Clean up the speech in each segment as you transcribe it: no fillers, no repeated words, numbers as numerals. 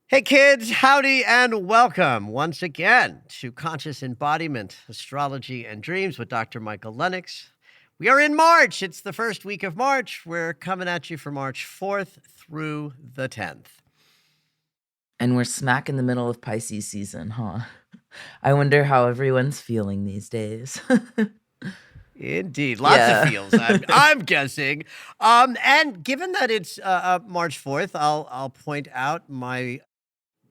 Hey kids, howdy and welcome once again to Conscious Embodiment, Astrology and Dreams with Dr. Michael Lennox. We are in March. It's the first week of March. We're coming at you from March 4th through the 10th. And we're smack in the middle of Pisces season, huh? I wonder how everyone's feeling these days. Indeed. Lots of feels, I'm guessing. And given that it's March 4th, I'll point out my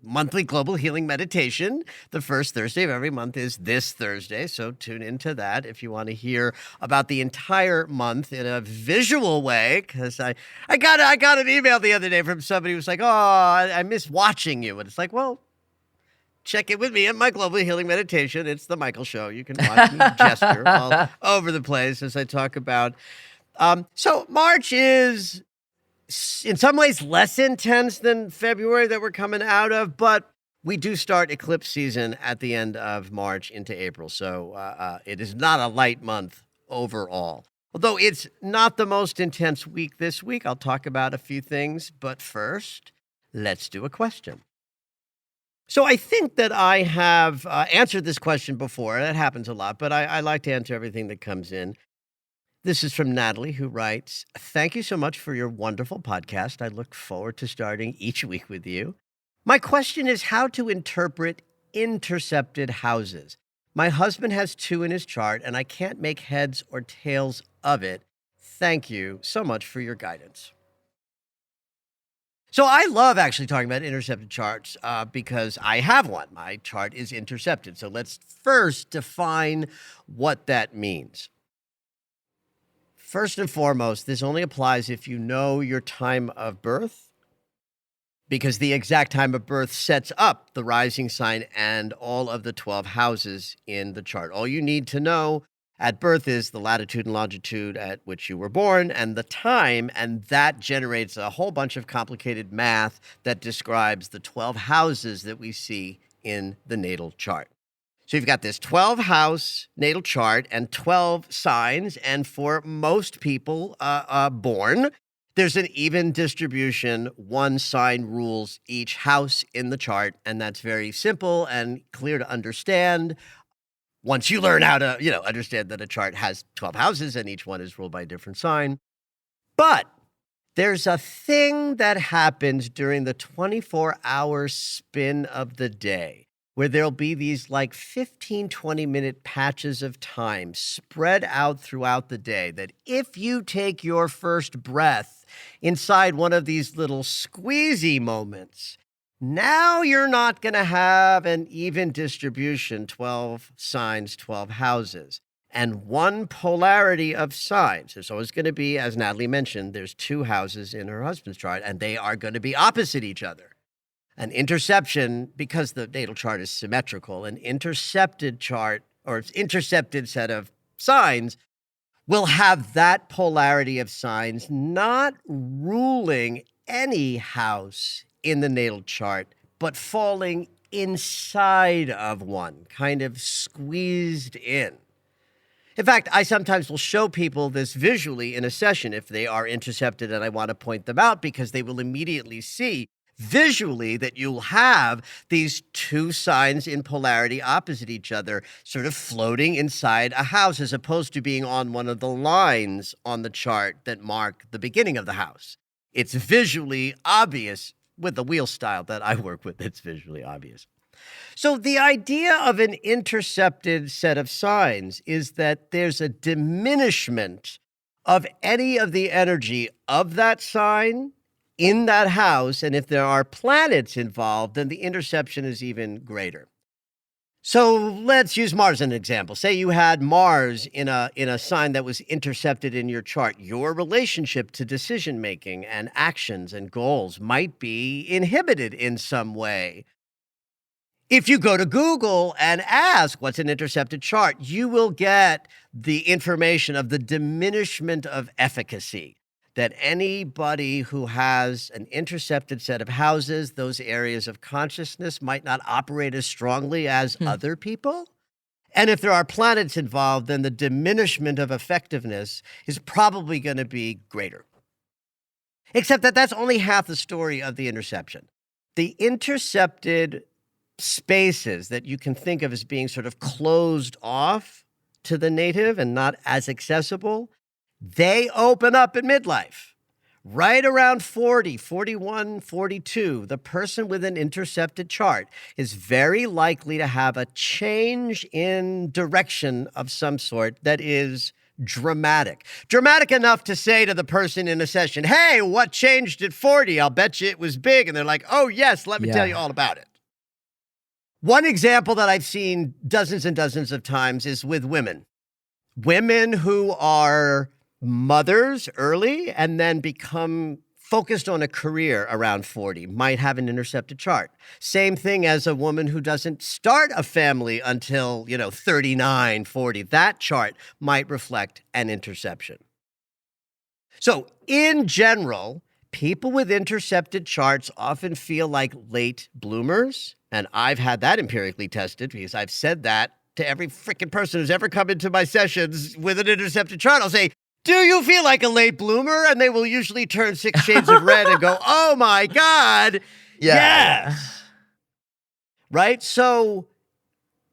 monthly global healing meditation. The first Thursday of every month is this Thursday, so tune into that if you want to hear about the entire month in a visual way, because I got an email the other day from somebody who was like, oh, I miss watching you. And it's like, well, check it with me at my global healing meditation. It's the Michael Show. You can watch me gesture all over the place as I talk about. So March is in some ways less intense than February that we're coming out of, but we do start eclipse season at the end of March into April. So it is not a light month overall. Although it's not the most intense week this week, I'll talk about a few things. But first, let's do a question. So I think that I have answered this question before. That happens a lot, but I like to answer everything that comes in. This is from Natalie, who writes, "Thank you so much for your wonderful podcast. I look forward to starting each week with you. My question is how to interpret intercepted houses. My husband has 2 in his chart, and I can't make heads or tails of it. Thank you so much for your guidance." So I love actually talking about intercepted charts because I have one. My chart is intercepted. So let's first define what that means. First and foremost, this only applies if you know your time of birth, because the exact time of birth sets up the rising sign and all of the 12 houses in the chart. All you need to know at birth is the latitude and longitude at which you were born and the time, and that generates a whole bunch of complicated math that describes the 12 houses that we see in the natal chart. So you've got this 12-house natal chart and 12 signs, and for most people born, there's an even distribution. 1 sign rules each house in the chart, and that's very simple and clear to understand once you learn how to, understand that a chart has 12 houses and each one is ruled by a different sign. But there's a thing that happens during the 24-hour spin of the day, where there'll be these like 15, 20-minute patches of time spread out throughout the day that if you take your first breath inside one of these little squeezy moments, now you're not going to have an even distribution, 12 signs, 12 houses, and 1 polarity of signs. There's always going to be, as Natalie mentioned, there's 2 houses in her husband's chart, and they are going to be opposite each other. An interception, because the natal chart is symmetrical, an intercepted chart or intercepted set of signs will have that polarity of signs not ruling any house in the natal chart, but falling inside of one, kind of squeezed in. In fact, I sometimes will show people this visually in a session if they are intercepted and I want to point them out, because they will immediately see visually that you'll have these 2 signs in polarity opposite each other, sort of floating inside a house, as opposed to being on one of the lines on the chart that mark the beginning of the house. It's visually obvious with the wheel style that I work with. It's visually obvious. So the idea of an intercepted set of signs is that there's a diminishment of any of the energy of that sign in that house, and if there are planets involved, then the interception is even greater. So let's use Mars as an example. Say you had Mars in a sign that was intercepted in your chart. Your relationship to decision making and actions and goals might be inhibited in some way. If you go to Google and ask what's an intercepted chart, you will get the information of the diminishment of efficacy. That anybody who has an intercepted set of houses, those areas of consciousness might not operate as strongly as other people. And if there are planets involved, then the diminishment of effectiveness is probably going to be greater. Except that that's only half the story of the interception. The intercepted spaces that you can think of as being sort of closed off to the native and not as accessible, they open up in midlife. Right around 40, 41, 42, the person with an intercepted chart is very likely to have a change in direction of some sort that is dramatic. Dramatic enough to say to the person in a session, hey, what changed at 40? I'll bet you it was big. And they're like, oh, yes, let me tell you all about it. One example that I've seen dozens and dozens of times is with women. Women who are mothers early and then become focused on a career around 40 might have an intercepted chart. Same thing as a woman who doesn't start a family until, 39, 40. That chart might reflect an interception. So in general, people with intercepted charts often feel like late bloomers. And I've had that empirically tested because I've said that to every freaking person who's ever come into my sessions with an intercepted chart. I'll say, do you feel like a late bloomer? And they will usually turn 6 shades of red and go, oh my God, yes. Right? So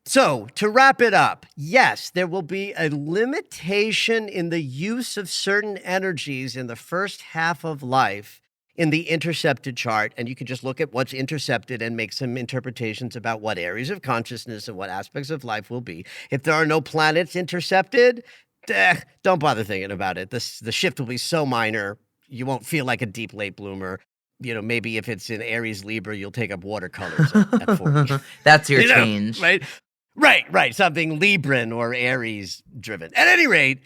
to wrap it up, yes, there will be a limitation in the use of certain energies in the first half of life in the intercepted chart. And you can just look at what's intercepted and make some interpretations about what areas of consciousness and what aspects of life will be. If there are no planets intercepted, don't bother thinking about it. The shift will be so minor, you won't feel like a deep late bloomer. Maybe if it's in Aries Libra, you'll take up watercolors at 40. That's your change. Right? Right. Something Libran or Aries driven. At any rate,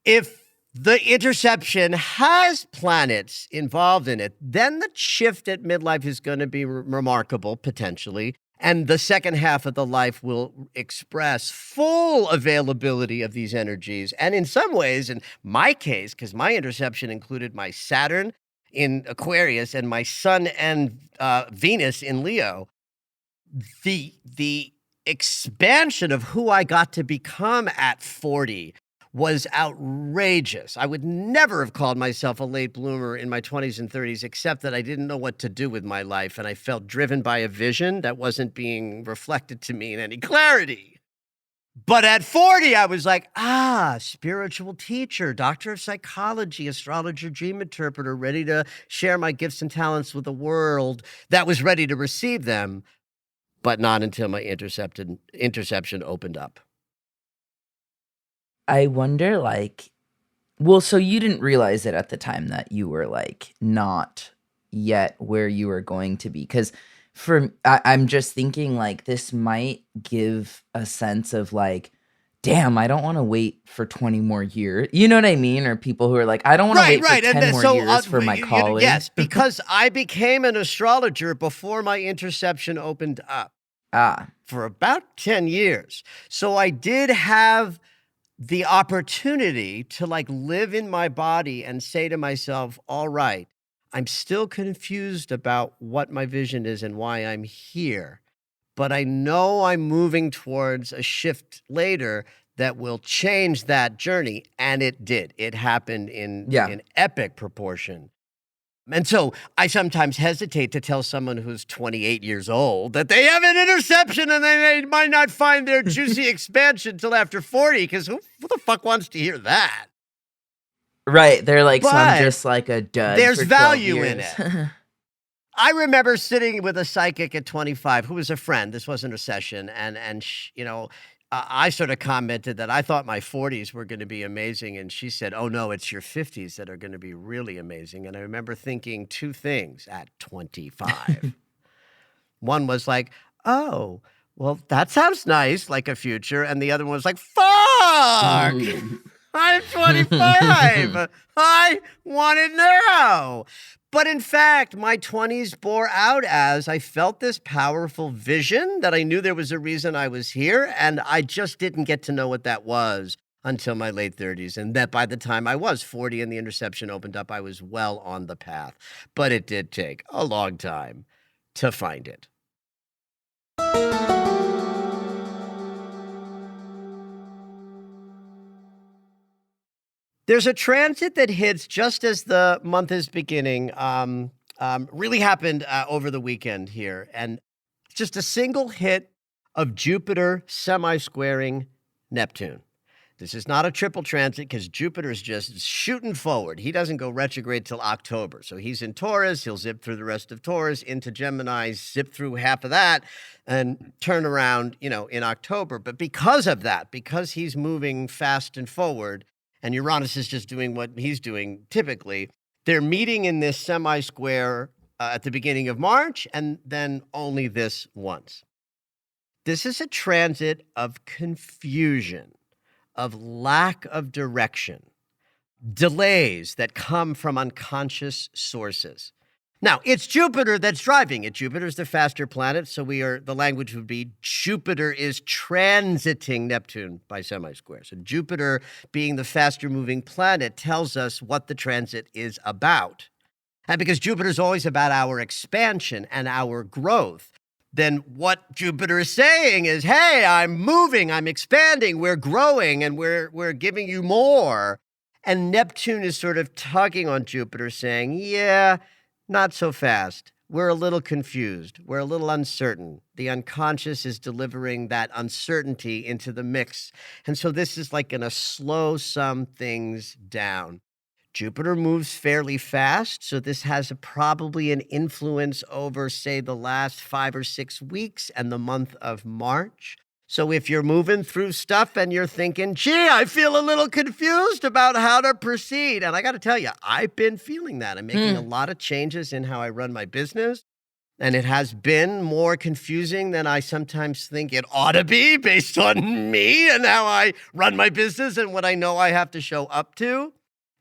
if the interception has planets involved in it, then the shift at midlife is going to be remarkable, potentially. And the second half of the life will express full availability of these energies. And in some ways, in my case, because my interception included my Saturn in Aquarius and my Sun and Venus in Leo, the expansion of who I got to become at 40 was outrageous. I would never have called myself a late bloomer in my 20s and 30s, except that I didn't know what to do with my life, and I felt driven by a vision that wasn't being reflected to me in any clarity. But at 40, I was like, spiritual teacher, doctor of psychology, astrologer, dream interpreter, ready to share my gifts and talents with the world that was ready to receive them, but not until my interception opened up. I wonder, so you didn't realize it at the time that you were, not yet where you were going to be. Because I'm just thinking, this might give a sense of, damn, I don't want to wait for 20 more years. You know what I mean? Or people who are like, I don't want to wait for 10 more years for my calling. Yes, because I became an astrologer before my interception opened up. For about 10 years. So I did have the opportunity to live in my body and say to myself, all right, I'm still confused about what my vision is and why I'm here, but I know I'm moving towards a shift later that will change that journey. And it did. It happened in epic proportion. And so I sometimes hesitate to tell someone who's 28 years old that they have an interception and they might not find their juicy expansion till after 40, because who the fuck wants to hear that? Right. They're like, so I'm just like a dud. There's for 12 value years. in it. I remember sitting with a psychic at 25 who was a friend. This wasn't a session. And I sort of commented that I thought my 40s were going to be amazing. And she said, oh, no, it's your 50s that are going to be really amazing. And I remember thinking two things at 25. One was like, oh, Well, that sounds nice, like a future. And the other one was like, fuck! I'm 25. I want it now. But in fact, my 20s bore out as I felt this powerful vision that I knew there was a reason I was here, and I just didn't get to know what that was until my late 30s. And that by the time I was 40 and the interception opened up, I was well on the path. But it did take a long time to find it. There's a transit that hits just as the month is beginning. Really happened over the weekend here. And just a single hit of Jupiter semi-squaring Neptune. This is not a triple transit because Jupiter is just shooting forward. He doesn't go retrograde till October. So he's in Taurus. He'll zip through the rest of Taurus into Gemini, zip through half of that, and turn around, in October. But because of that, because he's moving fast and forward, and Uranus is just doing what he's doing typically, they're meeting in this semi-square at the beginning of March, and then only this once. This is a transit of confusion, of lack of direction, delays that come from unconscious sources. Now, it's Jupiter that's driving it. Jupiter's the faster planet, so the language would be Jupiter is transiting Neptune by semi-square. So Jupiter, being the faster moving planet, tells us what the transit is about. And because Jupiter's always about our expansion and our growth, then what Jupiter is saying is, hey, I'm moving, I'm expanding, we're growing, and we're giving you more. And Neptune is sort of tugging on Jupiter, saying, yeah, not so fast. We're a little confused. We're a little uncertain. The unconscious is delivering that uncertainty into the mix. And so this is like going to slow some things down. Jupiter moves fairly fast, so this has probably an influence over, say, the last 5 or 6 weeks and the month of March. So if you're moving through stuff and you're thinking, gee, I feel a little confused about how to proceed. And I got to tell you, I've been feeling that. I'm making a lot of changes in how I run my business. And it has been more confusing than I sometimes think it ought to be based on me and how I run my business and what I know I have to show up to.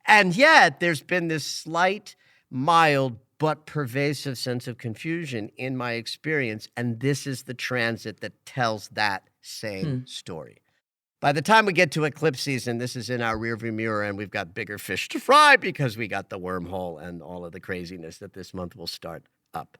And yet there's been this slight, mild, but pervasive sense of confusion in my experience. And this is the transit that tells that same story. By the time we get to eclipse season, this is in our rearview mirror, and we've got bigger fish to fry because we got the wormhole and all of the craziness that this month will start up.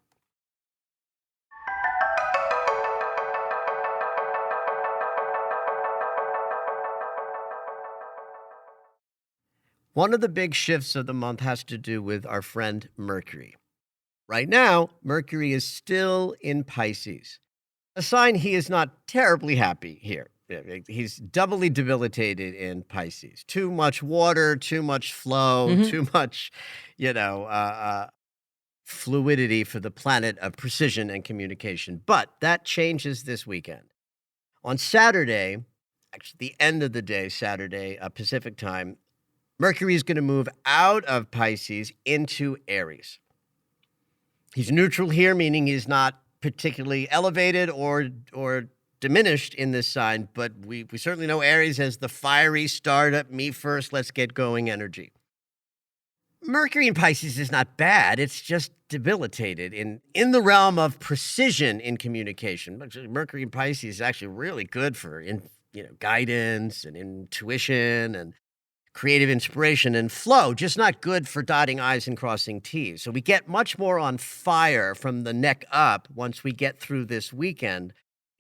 One of the big shifts of the month has to do with our friend Mercury. Right now, Mercury is still in Pisces, a sign he is not terribly happy here. He's doubly debilitated in Pisces. Too much water, too much flow, too much, fluidity for the planet of precision and communication. But that changes this weekend. On Saturday, actually the end of the day, Saturday, Pacific time, Mercury is going to move out of Pisces into Aries. He's neutral here, meaning he's not particularly elevated or diminished in this sign, but we certainly know Aries as the fiery startup, me first, let's get going energy. Mercury in Pisces is not bad. It's just debilitated in the realm of precision in communication. Mercury in Pisces is actually really good for guidance and intuition and creative inspiration and flow, just not good for dotting I's and crossing T's. So we get much more on fire from the neck up once we get through this weekend.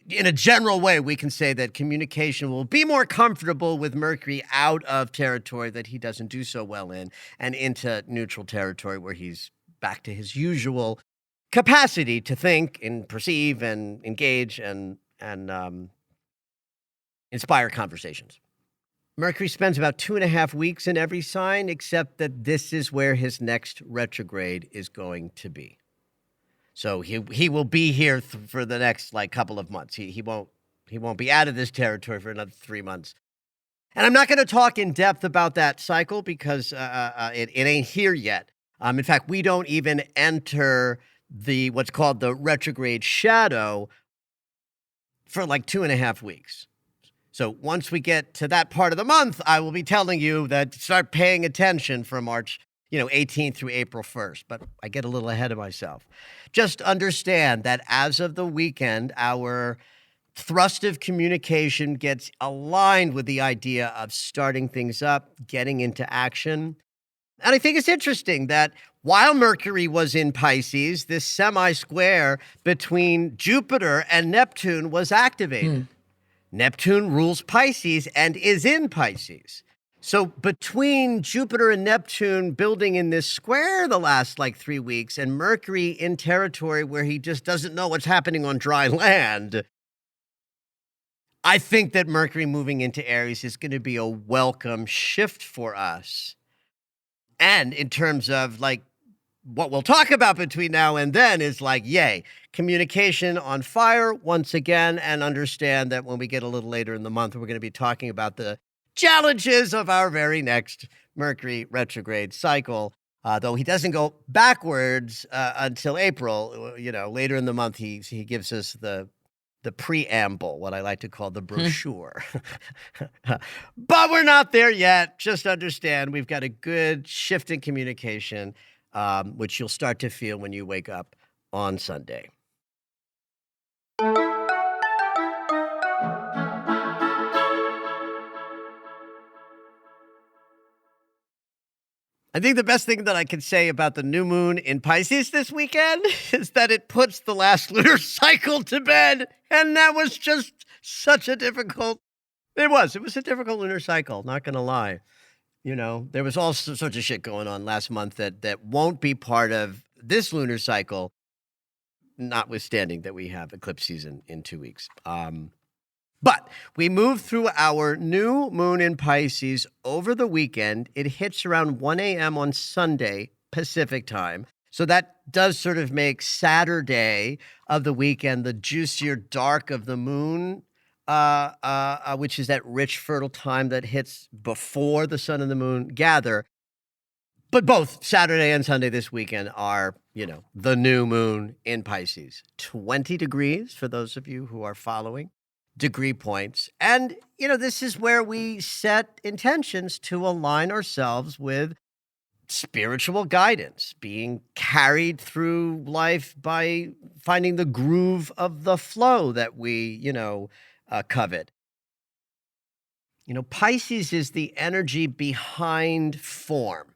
In a general way, we can say that communication will be more comfortable with Mercury out of territory that he doesn't do so well in and into neutral territory where he's back to his usual capacity to think and perceive and engage and inspire conversations. Mercury spends about 2.5 weeks in every sign, except that this is where his next retrograde is going to be. So he will be here for the next couple of months. He won't be out of this territory for another 3 months. And I'm not going to talk in depth about that cycle because it ain't here yet. In fact, we don't even enter what's called the retrograde shadow for like 2.5 weeks. So once we get to that part of the month, I will be telling you that start paying attention from March 18th through April 1st. But I get a little ahead of myself. Just understand that as of the weekend, our thrust of communication gets aligned with the idea of starting things up, getting into action. And I think it's interesting that while Mercury was in Pisces, this semi-square between Jupiter and Neptune was activated. Neptune rules Pisces and is in Pisces. So between Jupiter and Neptune building in this square the last 3 weeks and Mercury in territory where he just doesn't know what's happening on dry land, I think that Mercury moving into Aries is going to be a welcome shift for us. And in terms of what we'll talk about between now and then is yay, communication on fire once again, and understand that when we get a little later in the month, we're going to be talking about the challenges of our very next Mercury retrograde cycle. Though he doesn't go backwards until April, later in the month, he gives us the preamble, what I like to call the brochure. But we're not there yet. Just understand we've got a good shift in communication, which you'll start to feel when you wake up on Sunday. I think the best thing that I can say about the new moon in Pisces this weekend is that it puts the last lunar cycle to bed. And that was just such a difficult, it was a difficult lunar cycle, not going to lie. There was all sorts of shit going on last month that won't be part of this lunar cycle, notwithstanding that we have eclipse season in 2 weeks. But we move through our new moon in Pisces over the weekend. It hits around 1 a.m. on Sunday, Pacific time. So that does sort of make Saturday of the weekend the juicier dark of the moon, which is that rich, fertile time that hits before the sun and the moon gather. But both Saturday and Sunday this weekend are, the new moon in Pisces. 20 degrees for those of you who are following. Degree points. And, this is where we set intentions to align ourselves with spiritual guidance, being carried through life by finding the groove of the flow that we, covet. Pisces is the energy behind form,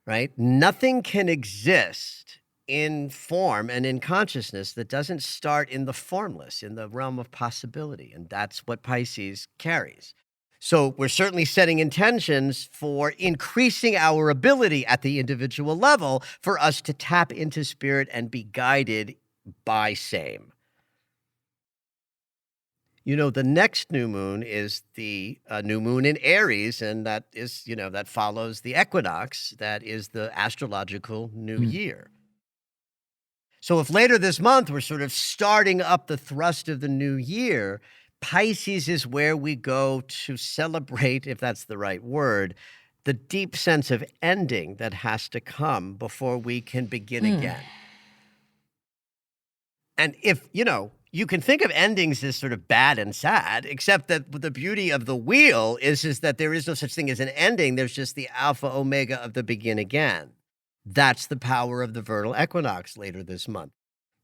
right? Nothing can exist in form and in consciousness that doesn't start in the formless, in the realm of possibility. And that's what Pisces carries. So we're certainly setting intentions for increasing our ability at the individual level for us to tap into spirit and be guided by same. The next new moon is the new moon in Aries, and that is, that follows the equinox. That is the astrological new year. So if later this month we're sort of starting up the thrust of the new year, Pisces is where we go to celebrate, if that's the right word, the deep sense of ending that has to come before we can begin again. And if, you can think of endings as sort of bad and sad, except that the beauty of the wheel is that there is no such thing as an ending. There's just the alpha omega of the begin again. That's the power of the vernal equinox later this month,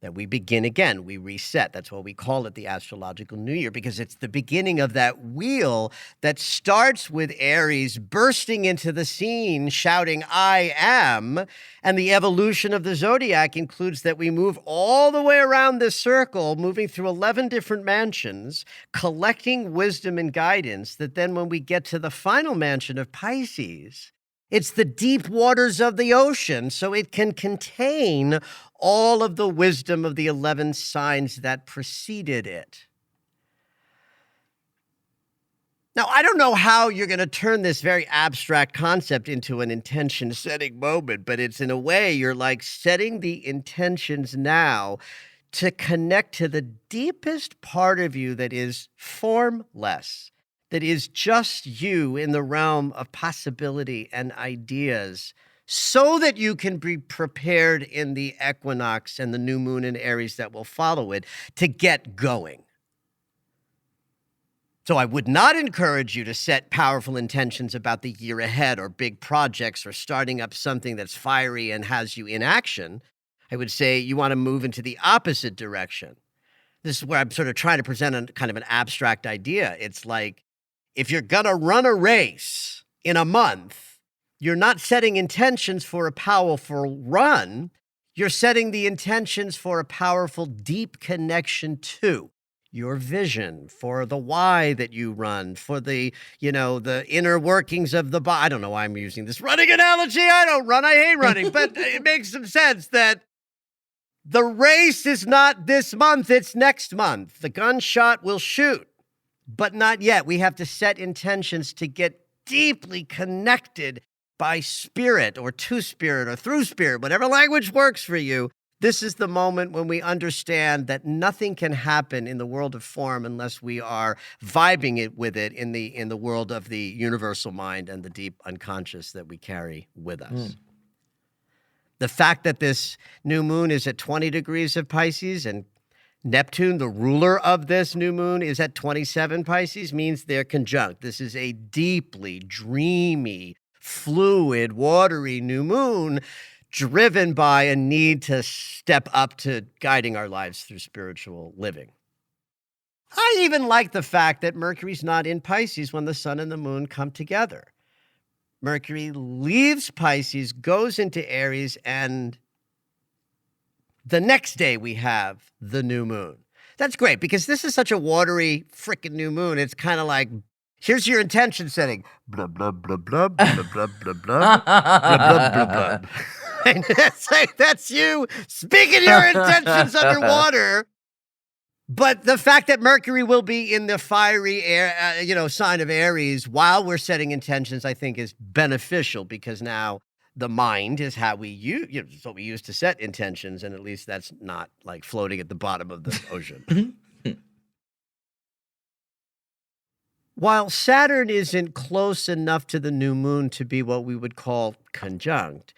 that we begin again, we reset. That's why we call it the astrological new year, because it's the beginning of that wheel that starts with Aries bursting into the scene, shouting, I am. And the evolution of the zodiac includes that we move all the way around this circle, moving through 11 different mansions, collecting wisdom and guidance, that then when we get to the final mansion of Pisces, it's the deep waters of the ocean, so it can contain all of the wisdom of the 11 signs that preceded it. Now, I don't know how you're going to turn this very abstract concept into an intention-setting moment, but it's in a way you're setting the intentions now to connect to the deepest part of you that is formless, that is just you in the realm of possibility and ideas, so that you can be prepared in the equinox and the new moon in Aries that will follow it to get going. So I would not encourage you to set powerful intentions about the year ahead or big projects or starting up something that's fiery and has you in action. I would say you want to move into the opposite direction. This is where I'm sort of trying to present a kind of an abstract idea. It's like, if you're going to run a race in a month, you're not setting intentions for a powerful run. You're setting the intentions for a powerful, deep connection to your vision, for the why that you run, for the, the inner workings of the body. I don't know why I'm using this running analogy. I don't run. I hate running. But it makes some sense that the race is not this month. It's next month. The gunshot will shoot, but not yet. We have to set intentions to get deeply connected by spirit or to spirit or through spirit, whatever language works for you. This is the moment when we understand that nothing can happen in the world of form unless we are vibing it with it in the world of the universal mind and the deep unconscious that we carry with us. The fact that this new moon is at 20 degrees of Pisces and Neptune, the ruler of this new moon, is at 27 Pisces means they're conjunct. This is a deeply dreamy, fluid, watery new moon driven by a need to step up to guiding our lives through spiritual living. I even like the fact that Mercury's not in Pisces when the sun and the moon come together. Mercury leaves Pisces, goes into Aries, and the next day we have the new moon. That's great because this is such a watery freaking new moon. It's kind of like, here's your intention setting. Blah, blah, blah, blah, blah, blah, blah, blah, blah, blah, blah, blah. And it's like, that's you speaking your intentions underwater. But the fact that Mercury will be in the fiery air, sign of Aries while we're setting intentions, I think is beneficial because now the mind is how we use, it's what we use to set intentions. And at least that's not like floating at the bottom of the ocean. While Saturn isn't close enough to the new moon to be what we would call conjunct,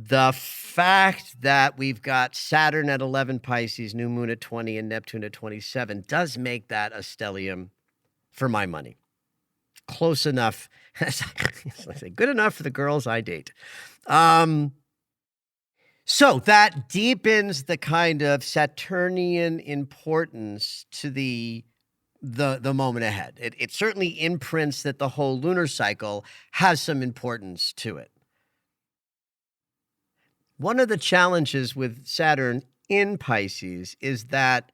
the fact that we've got Saturn at 11 Pisces, new moon at 20, and Neptune at 27 does make that a stellium for my money. Close enough. I say good enough for the girls I date. So that deepens the kind of Saturnian importance to the moment ahead. It certainly imprints that the whole lunar cycle has some importance to it. One of the challenges with Saturn in Pisces is that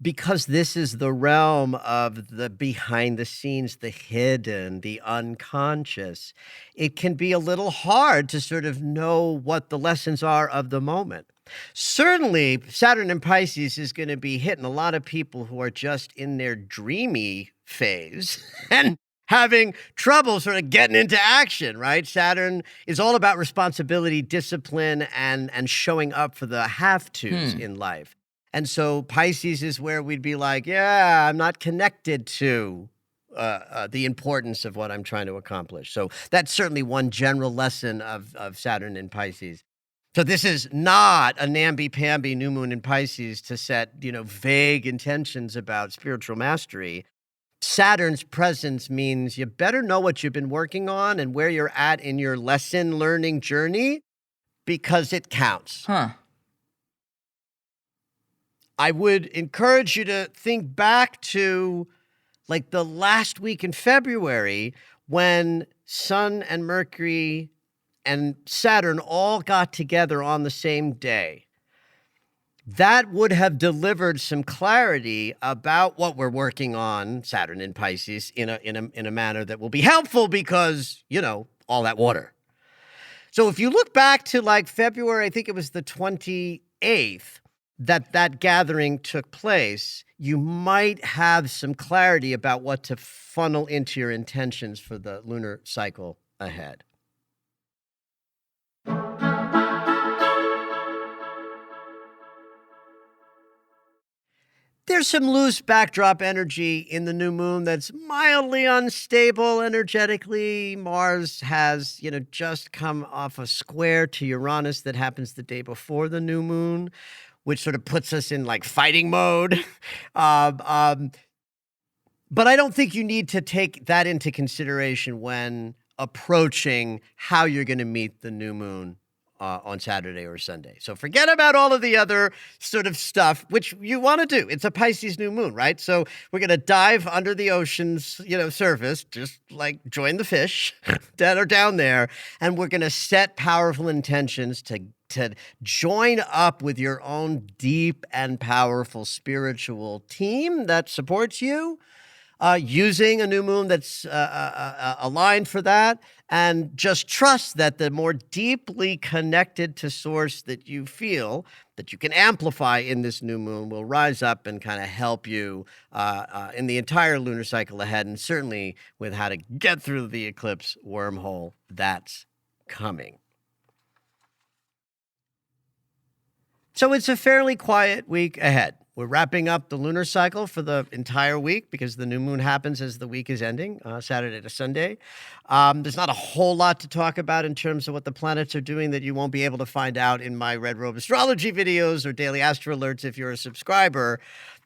because this is the realm of the behind the scenes, the hidden, the unconscious, it can be a little hard to sort of know what the lessons are of the moment. Certainly, Saturn in Pisces is going to be hitting a lot of people who are just in their dreamy phase and having trouble sort of getting into action, right? Saturn is all about responsibility, discipline, and showing up for the have-tos in life. And so Pisces is where we'd be like, yeah, I'm not connected to the importance of what I'm trying to accomplish. So that's certainly one general lesson of Saturn in Pisces. So this is not a namby-pamby new moon in Pisces to set, vague intentions about spiritual mastery. Saturn's presence means you better know what you've been working on and where you're at in your lesson learning journey because it counts. I would encourage you to think back to like the last week in February when Sun and Mercury and Saturn all got together on the same day. That would have delivered some clarity about what we're working on, Saturn in Pisces, in a manner that will be helpful because, all that water. So if you look back to like February, I think it was the 28th, that gathering took place, you might have some clarity about what to funnel into your intentions for the lunar cycle ahead. There's some loose backdrop energy in the new moon that's mildly unstable energetically. Mars has, just come off a square to Uranus that happens the day before the new moon, which sort of puts us in like fighting mode. But I don't think you need to take that into consideration when approaching how you're going to meet the new moon on Saturday or Sunday. So forget about all of the other sort of stuff, which you want to do. It's a Pisces new moon, right? So we're going to dive under the ocean's, surface, just like join the fish that are down there. And we're going to set powerful intentions to join up with your own deep and powerful spiritual team that supports you, using a new moon that's aligned for that, and just trust that the more deeply connected to source that you feel that you can amplify in this new moon will rise up and kind of help you in the entire lunar cycle ahead, and certainly with how to get through the eclipse wormhole that's coming. So it's a fairly quiet week ahead. We're wrapping up the lunar cycle for the entire week because the new moon happens as the week is ending, Saturday to Sunday. There's not a whole lot to talk about in terms of what the planets are doing that you won't be able to find out in my Red Robe Astrology videos or daily astro alerts if you're a subscriber.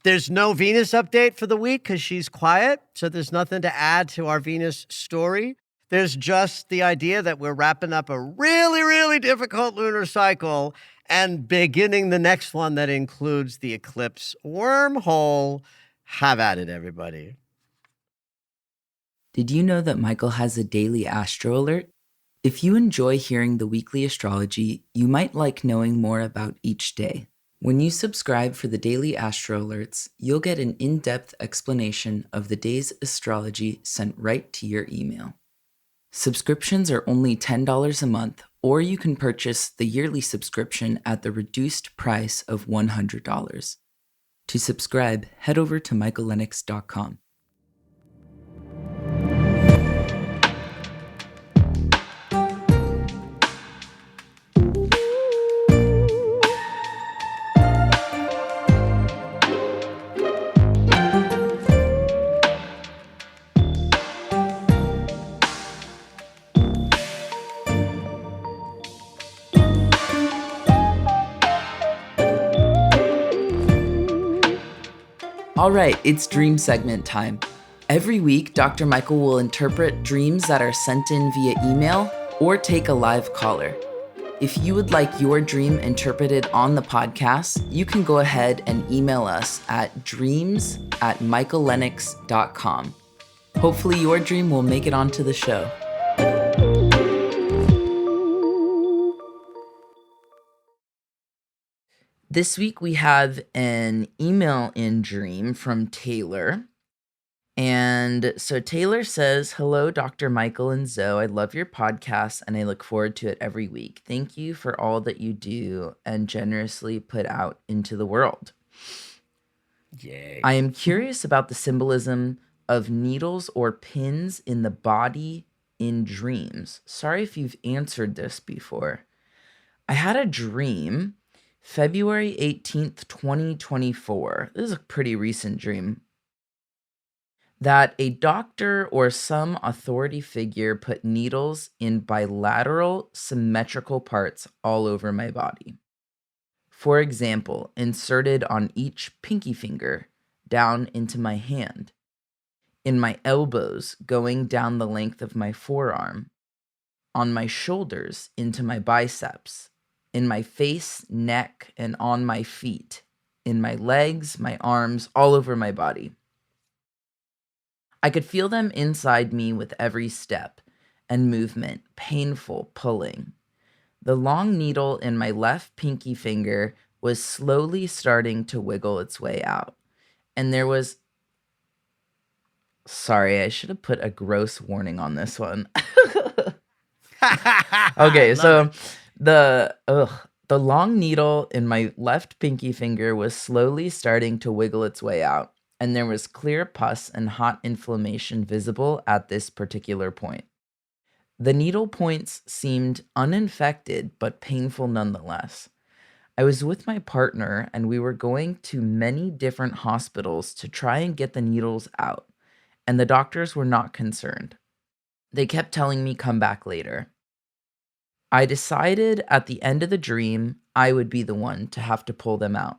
There's no Venus update for the week because she's quiet, so there's nothing to add to our Venus story. There's just the idea that we're wrapping up a really, really difficult lunar cycle and beginning the next one that includes the eclipse wormhole. Have at it, everybody. Did you know that Michael has a daily astro alert? If you enjoy hearing the weekly astrology, you might like knowing more about each day. When you subscribe for the daily astro alerts, you'll get an in-depth explanation of the day's astrology sent right to your email. Subscriptions are only $10 a month, or you can purchase the yearly subscription at the reduced price of $100. To subscribe, head over to michaellennox.com. All right, it's dream segment time. Every week, Dr. Michael will interpret dreams that are sent in via email or take a live caller. If you would like your dream interpreted on the podcast, you can go ahead and email us at dreams@michaellennox.com. Hopefully your dream will make it onto the show. This week we have an email in dream from Taylor. And so Taylor says, "Hello, Dr. Michael and Zoe. I love your podcast and I look forward to it every week. Thank you for all that you do and generously put out into the world. Yay. I am curious about the symbolism of needles or pins in the body in dreams. Sorry if you've answered this before. I had a dream February 18th, 2024. This is a pretty recent dream. That a doctor or some authority figure put needles in bilateral symmetrical parts all over my body. For example, inserted on each pinky finger down into my hand, in my elbows going down the length of my forearm, on my shoulders into my biceps, in my face, neck, and on my feet, in my legs, my arms, all over my body. I could feel them inside me with every step and movement, painful pulling. The long needle in my left pinky finger was slowly starting to wiggle its way out. And there was... Sorry, I should have put a gross warning on this one. Okay, so the long needle in my left pinky finger was slowly starting to wiggle its way out, and there was clear pus and hot inflammation visible at this particular point. The needle points seemed uninfected, but painful nonetheless. I was with my partner, and we were going to many different hospitals to try and get the needles out, and the doctors were not concerned. They kept telling me come back later. I decided at the end of the dream I would be the one to have to pull them out.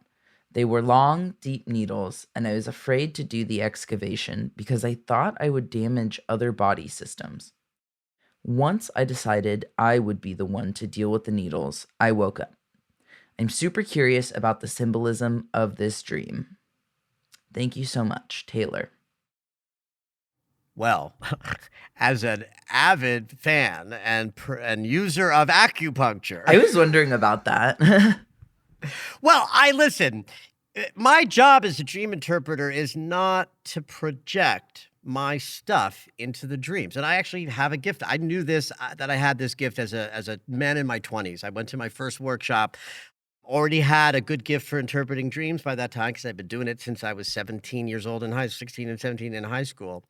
They were long, deep needles, and I was afraid to do the excavation because I thought I would damage other body systems. Once I decided I would be the one to deal with the needles, I woke up. I'm super curious about the symbolism of this dream. Thank you so much, Taylor. Well, as an avid fan and user of acupuncture, I was wondering about that. well, listen. My job as a dream interpreter is not to project my stuff into the dreams, and I actually have a gift. I knew this that I had this gift as a man in my 20s. I went to my first workshop. Already had a good gift for interpreting dreams by that time because I've been doing it since I was 17 years old in 16 and 17 in high school.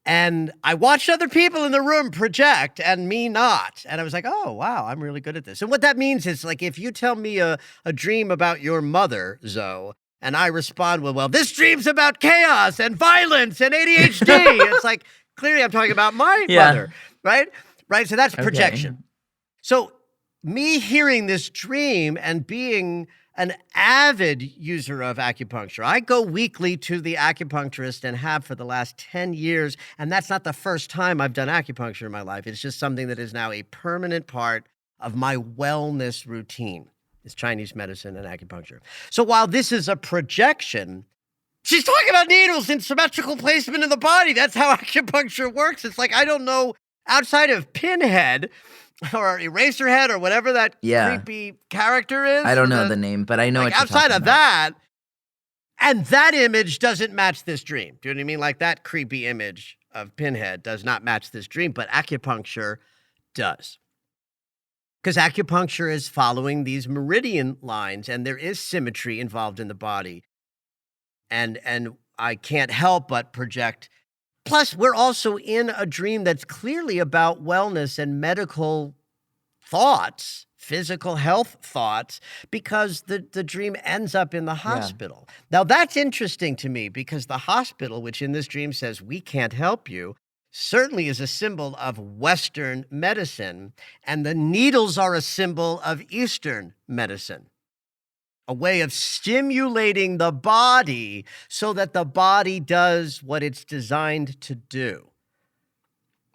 And I watched other people in the room project and me not. And I was like, oh, wow, I'm really good at this. And what that means is, like, if you tell me a dream about your mother, Zoe, and I respond with, well, this dream's about chaos and violence and ADHD. It's like, clearly I'm talking about my mother, right? Right? So that's projection. Okay. So me hearing this dream and being an avid user of acupuncture. I go weekly to the acupuncturist and have for the last 10 years, and that's not the first time I've done acupuncture in my life. It's just something that is now a permanent part of my wellness routine. It's Chinese medicine and acupuncture. So while this is a projection, she's talking about needles and symmetrical placement in the body. That's how acupuncture works. It's like, I don't know, outside of Pinhead or Eraserhead or whatever that creepy character is. I don't know the name, but I know what you're outside talking of about. that, and that image doesn't match this dream. Do you know what I mean? Like, that creepy image of Pinhead does not match this dream, but acupuncture does. Because acupuncture is following these meridian lines, and there is symmetry involved in the body. And I can't help but project. Plus, we're also in a dream that's clearly about wellness and medical thoughts, physical health thoughts, because the dream ends up in the hospital. Now, that's interesting to me because the hospital, which in this dream says, we can't help you, certainly is a symbol of Western medicine, and the needles are a symbol of Eastern medicine. A way of stimulating the body so that the body does what it's designed to do.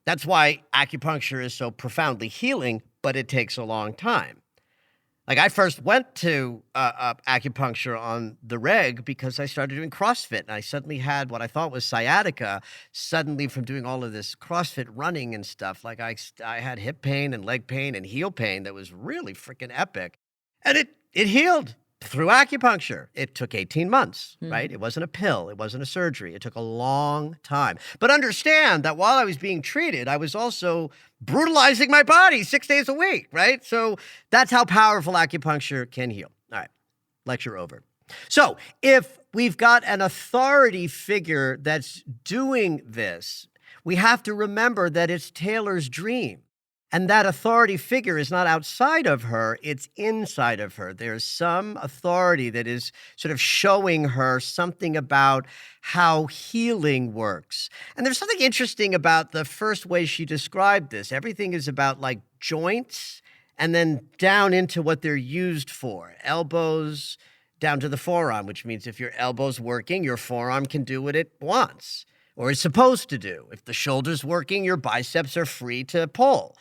That's why acupuncture is so profoundly healing, but it takes a long time. Like, I first went to acupuncture on the reg because I started doing CrossFit, and I suddenly had what I thought was sciatica suddenly from doing all of this CrossFit running and stuff. Like, I had hip pain and leg pain and heel pain that was really freaking epic. And it healed through acupuncture. It took 18 months, right? It wasn't a pill. It wasn't a surgery. It took a long time. But understand that while I was being treated, I was also brutalizing my body 6 days a week, right? So that's how powerful acupuncture can heal. All right, lecture over. So if we've got an authority figure that's doing this, we have to remember that it's Taylor's dream. And that authority figure is not outside of her, it's inside of her. There's some authority that is sort of showing her something about how healing works. And there's something interesting about the first way she described this. Everything is about, like, joints and then down into what they're used for. Elbows down to the forearm, which means if your elbow's working, your forearm can do what it wants or is supposed to do. If the shoulder's working, your biceps are free to pull.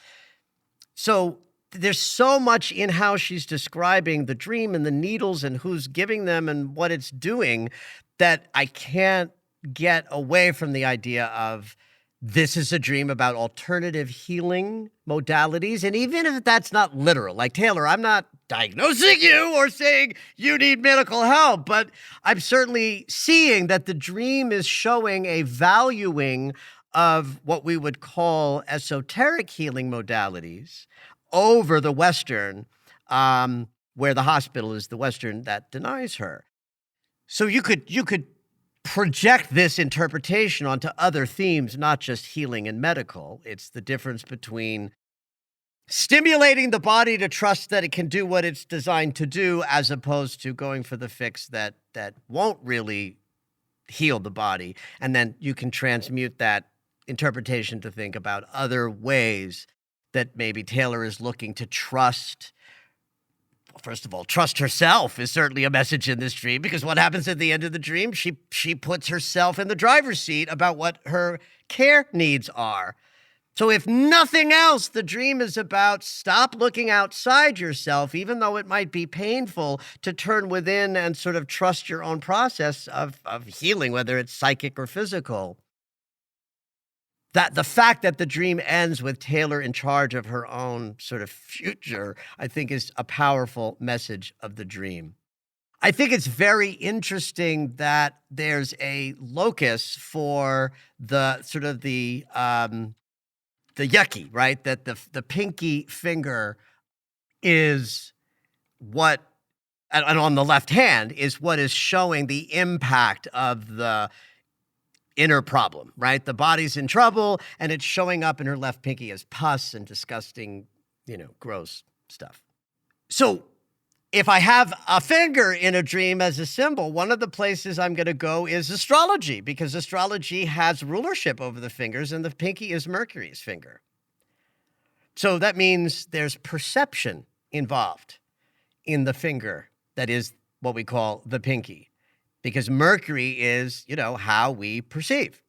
So there's so much in how she's describing the dream and the needles and who's giving them and what it's doing that I can't get away from the idea of this is a dream about alternative healing modalities. And even if that's not literal, like, Taylor, I'm not diagnosing you or saying you need medical help, but I'm certainly seeing that the dream is showing a valuing of what we would call esoteric healing modalities over the Western, where the hospital is the Western that denies her. So you could project this interpretation onto other themes, not just healing and medical. It's the difference between stimulating the body to trust that it can do what it's designed to do, as opposed to going for the fix that won't really heal the body. And then you can transmute that interpretation to think about other ways that maybe Taylor is looking to trust First of all, trust herself is certainly a message in this dream, because what happens at the end of the dream? She puts herself in the driver's seat about what her care needs are. So if nothing else, the dream is about stop looking outside yourself, even though it might be painful, to turn within and sort of trust your own process of healing, whether it's psychic or physical. That the fact that the dream ends with Taylor in charge of her own sort of future, I think is a powerful message of the dream. I think it's very interesting that there's a locus for the sort of the yucky, right? That the pinky finger is what, and on the left hand is what is showing the impact of the inner problem, right? The body's in trouble and it's showing up in her left pinky as pus and disgusting, gross stuff. So if I have a finger in a dream as a symbol, one of the places I'm going to go is astrology, because astrology has rulership over the fingers and the pinky is Mercury's finger. So that means there's perception involved in the finger that is what we call the pinky, because Mercury is, how we perceive.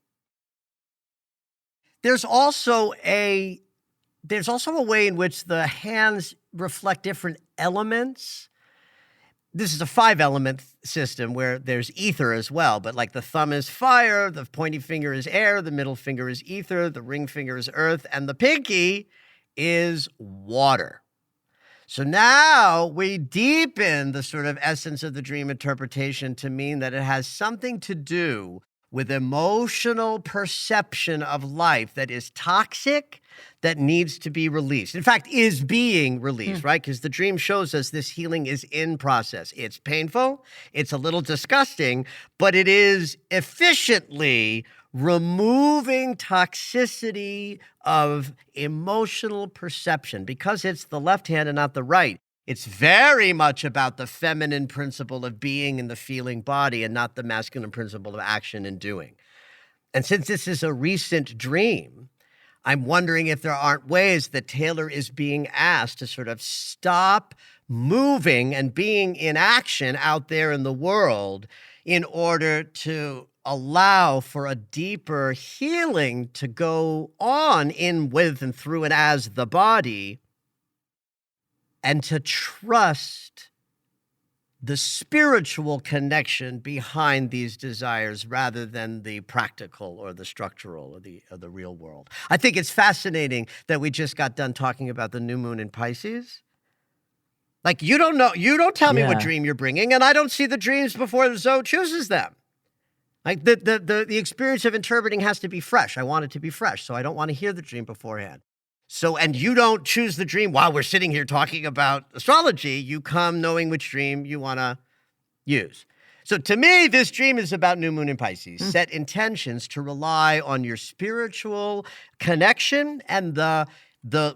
There's also a way in which the hands reflect different elements. This is a 5-element system where there's ether as well, but like the thumb is fire, the pointy finger is air, the middle finger is ether, the ring finger is earth, and the pinky is water. So now we deepen the sort of essence of the dream interpretation to mean that it has something to do with emotional perception of life that is toxic, that needs to be released. In fact, is being released, right? Because the dream shows us this healing is in process. It's painful, it's a little disgusting, but it is efficiently removing toxicity of emotional perception, because it's the left hand and not the right. It's very much about the feminine principle of being in the feeling body and not the masculine principle of action and doing. And since this is a recent dream, I'm wondering if there aren't ways that Taylor is being asked to sort of stop moving and being in action out there in the world in order to allow for a deeper healing to go on in, with, and through and as the body, and to trust the spiritual connection behind these desires rather than the practical or the structural or the real world. I think it's fascinating that we just got done talking about the new moon in Pisces. Like, you don't tell me what dream you're bringing, and I don't see the dreams before the Zoe chooses them. Like, the experience of interpreting has to be fresh. I want it to be fresh, so I don't want to hear the dream beforehand. So, and you don't choose the dream while we're sitting here talking about astrology. You come knowing which dream you want to use. So to me, this dream is about new moon in Pisces. Set intentions to rely on your spiritual connection and the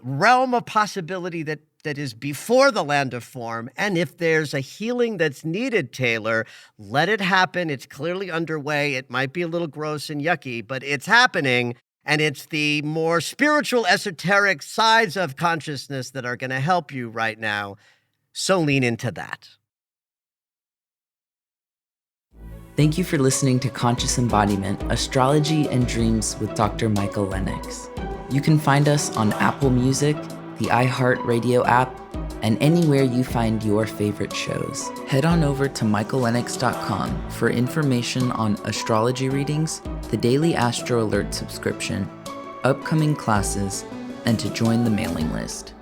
realm of possibility that is before the land of form. And if there's a healing that's needed, Taylor, let it happen. It's clearly underway. It might be a little gross and yucky, but it's happening. And it's the more spiritual, esoteric sides of consciousness that are going to help you right now. So lean into that. Thank you for listening to Conscious Embodiment, Astrology and Dreams with Dr. Michael Lennox. You can find us on Apple Music, the iHeartRadio app, and anywhere you find your favorite shows. Head on over to michaellennox.com for information on astrology readings, the daily Astro Alert subscription, upcoming classes, and to join the mailing list.